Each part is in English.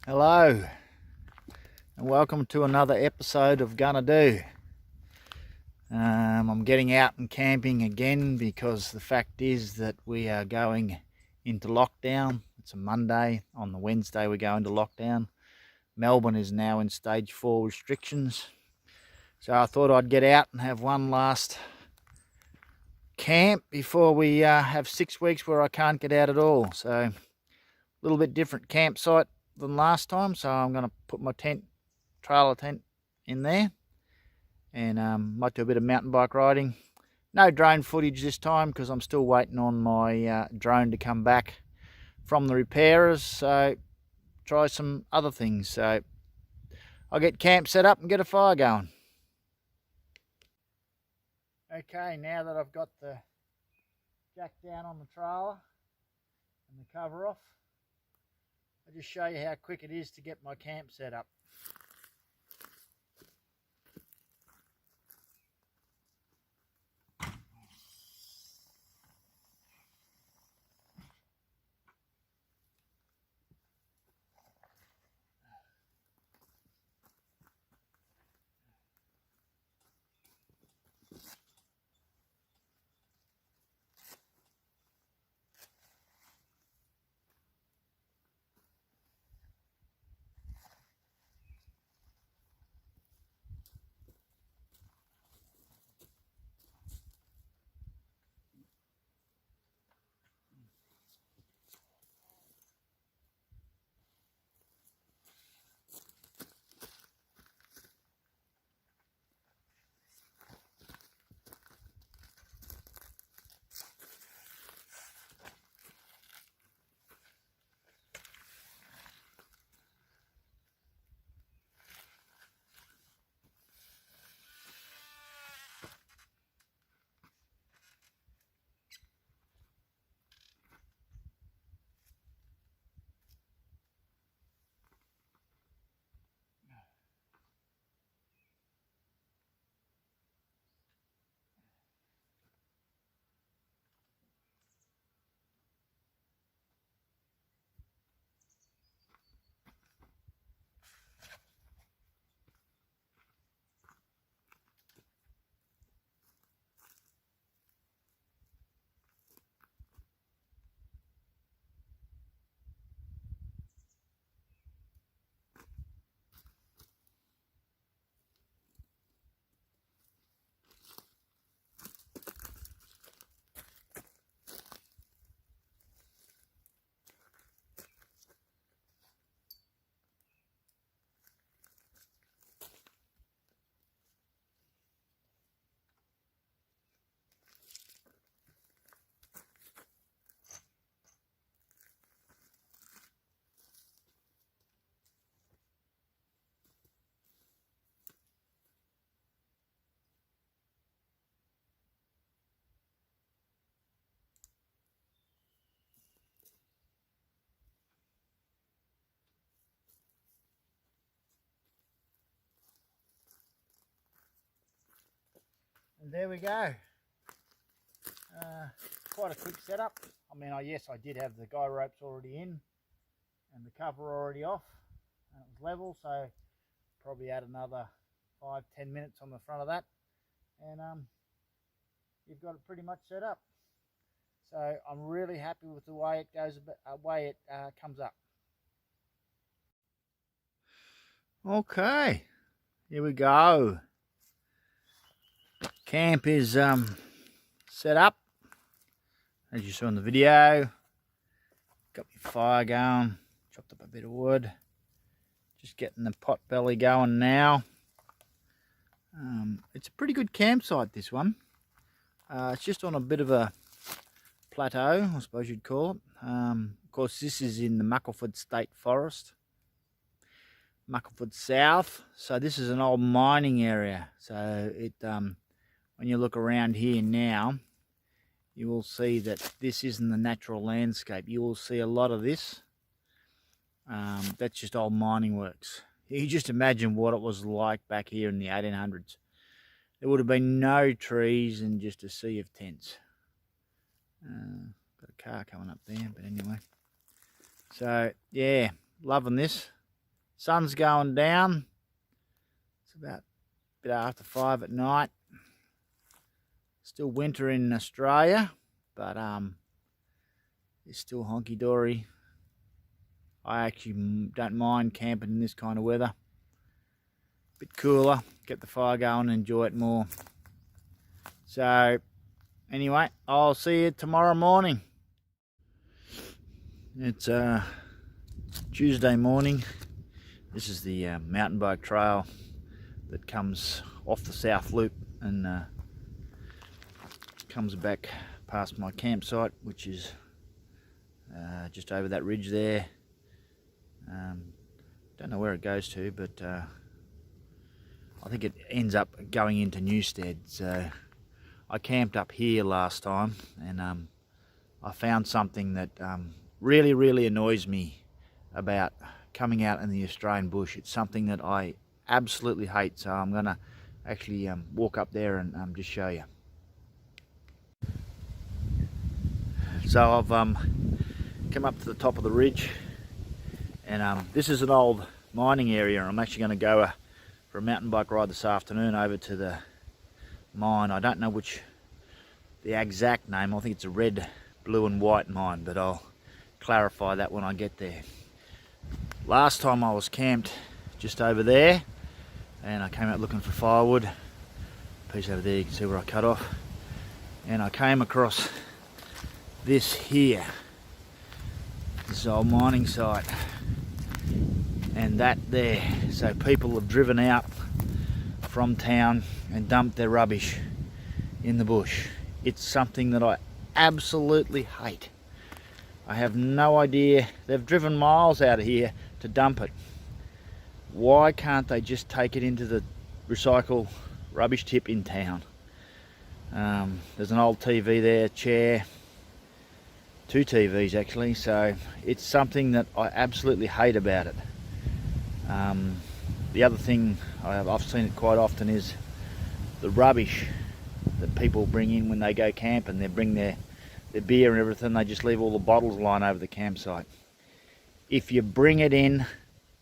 Hello and welcome to another episode of Gunna Do. I'm getting out and camping again because the fact is that we are going into lockdown. It's a Monday. On the Wednesday we go into lockdown. Melbourne is now in stage 4 restrictions. So I thought I'd get out and have one last camp before we have 6 weeks where I can't get out at all. So a little bit different campsite than last time, so I'm going to put my trailer tent in there, and might do a bit of mountain bike riding. No drone footage this time because I'm still waiting on my drone to come back from the repairers, so try some other things. So I'll get camp set up and get a fire going. Okay, now that I've got the jack down on the trailer and the cover off, I'll just show you how quick it is to get my camp set up. And there we go. Quite a quick setup. I mean, yes, I did have the guy ropes already in and the cover already off, and it was level, so probably add another 5-10 minutes on the front of that, and you've got it pretty much set up. So I'm really happy with the way it goes, comes up. Okay, here we go. Camp is set up, as you saw in the video. Got my fire going, chopped up a bit of wood, just getting the pot belly going now. It's a pretty good campsite, this one. It's just on a bit of a plateau, I suppose you'd call it. Of course, this is in the Muckleford State Forest, Muckleford South. So this is an old mining area. So it when you look around here now, you will see that this isn't the natural landscape. You will see a lot of this. That's just old mining works. You just imagine what it was like back here in the 1800s. There would have been no trees and just a sea of tents. Got a car coming up there, but anyway. So yeah, loving this. Sun's going down. It's about a bit after 5 at night. Still winter in Australia, but it's still honky-dory. I actually don't mind camping in this kind of weather. Bit cooler, get the fire going and enjoy it more. So anyway, I'll see you tomorrow morning. It's Tuesday morning. This is the mountain bike trail that comes off the South Loop and comes back past my campsite, which is just over that ridge there. Don't know where it goes to, but I think it ends up going into Newstead. So I camped up here last time, and I found something that really annoys me about coming out in the Australian bush. It's something that I absolutely hate, so I'm gonna actually walk up there and just show you. So I've come up to the top of the ridge, and this is an old mining area. I'm actually going to go for a mountain bike ride this afternoon over to the mine. I don't know which the exact name. I think it's a red, blue and white mine, but I'll clarify that when I get there. Last time I was camped just over there, and I came out looking for firewood. Piece over there, you can see where I cut off, and I came across this here. This is old mining site, and that there. So people have driven out from town and dumped their rubbish in the bush. It's something that I absolutely hate. I have no idea. They've driven miles out of here to dump it. Why can't they just take it into the recycle rubbish tip in town? There's an old TV there, chair, 2 TVs actually, so it's something that I absolutely hate about it. The other thing I've seen it quite often is the rubbish that people bring in when they go camping. They bring their beer and everything, they just leave all the bottles lying over the campsite. If you bring it in,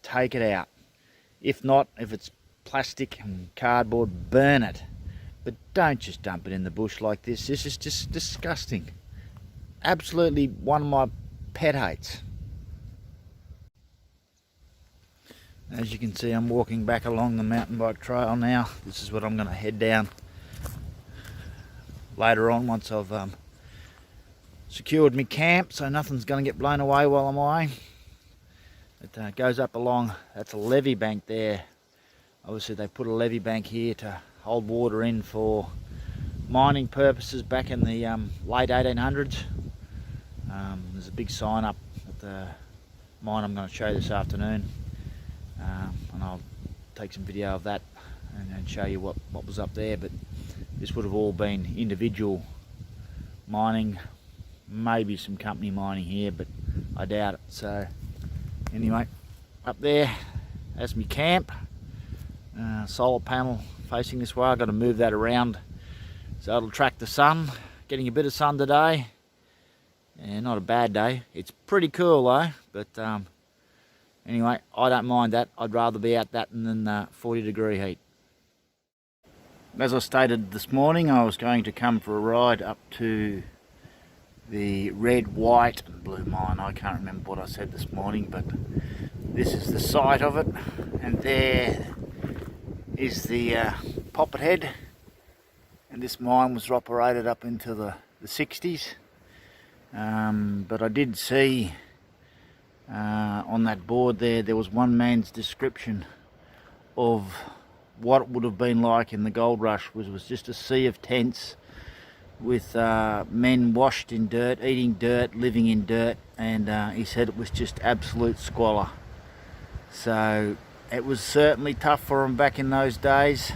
take it out. If not, if it's plastic and cardboard, burn it. But don't just dump it in the bush like this. This is just disgusting. Absolutely one of my pet hates. As you can see, I'm walking back along the mountain bike trail now. This is what I'm going to head down later on once I've secured my camp, so nothing's going to get blown away while I'm away. It goes up along, that's a levee bank there. Obviously they put a levee bank here to hold water in for mining purposes back in the late 1800s. There's a big sign up at the mine I'm going to show you this afternoon, and I'll take some video of that and show you what was up there. But this would have all been individual mining, maybe some company mining here, but I doubt it. So anyway, up there, that's my camp. Solar panel facing this way. I've got to move that around so it'll track the sun. Getting a bit of sun today, and not a bad day. It's pretty cool though, but anyway, I don't mind that. I'd rather be out that than 40-degree heat. As I stated this morning, I was going to come for a ride up to the red, white and blue mine. I can't remember what I said this morning, but this is the site of it, and there is the poppet head, and this mine was operated up into the 60s, but I did see on that board there was one man's description of what it would have been like in the gold rush, which was just a sea of tents with men washed in dirt, eating dirt, living in dirt, and he said it was just absolute squalor. So it was certainly tough for them back in those days.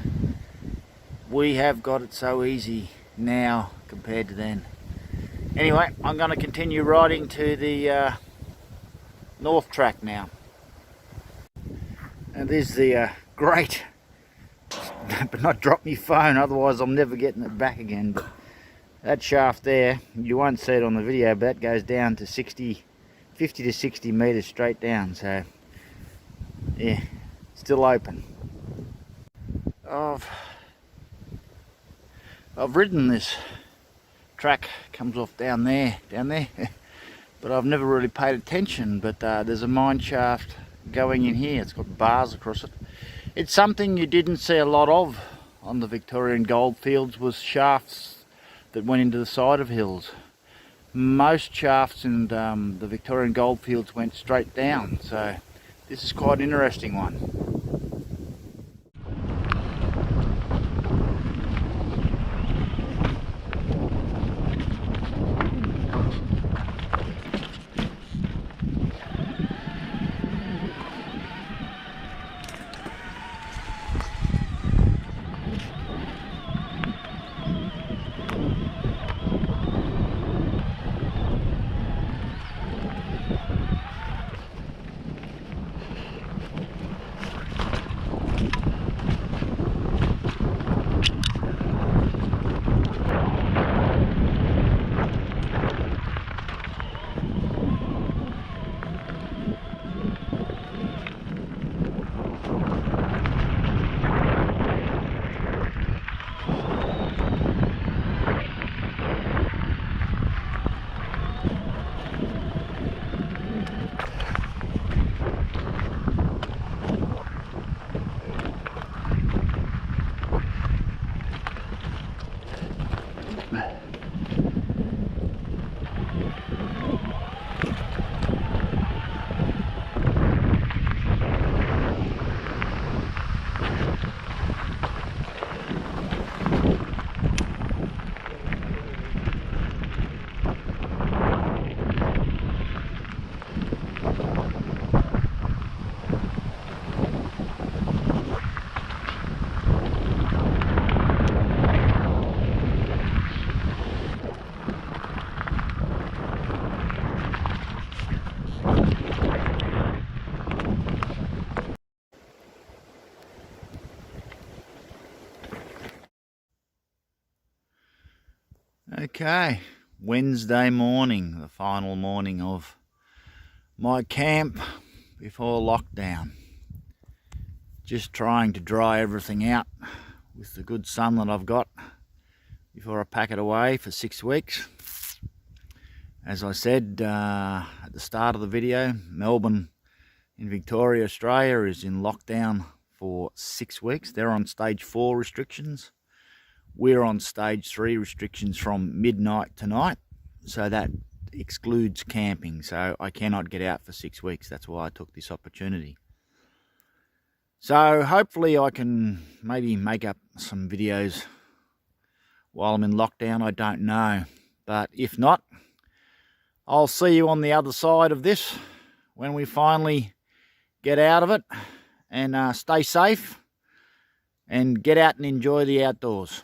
We have got it so easy now compared to then. Anyway, I'm going to continue riding to the north track now. And there's the great, but not drop my phone, otherwise I'm never getting it back again. But that shaft there, you won't see it on the video, but that goes down to 50 to 60 metres straight down. So Yeah, still open. I've ridden this track, comes off down there, but I've never really paid attention. But there's a mine shaft going in here. It's got bars across it. It's something you didn't see a lot of on the Victorian goldfields, was shafts that went into the side of hills. Most shafts in the Victorian goldfields went straight down, so this is quite an interesting one. Okay, Wednesday morning, the final morning of my camp before lockdown. Just trying to dry everything out with the good sun that I've got before I pack it away for 6 weeks. As I said at the start of the video, Melbourne in Victoria, Australia is in lockdown for 6 weeks. They're on stage 4 restrictions. We're on stage 3 restrictions from midnight tonight, so that excludes camping. So I cannot get out for 6 weeks. That's why I took this opportunity. So hopefully I can maybe make up some videos while I'm in lockdown. I don't know, but if not, I'll see you on the other side of this when we finally get out of it. And stay safe and get out and enjoy the outdoors.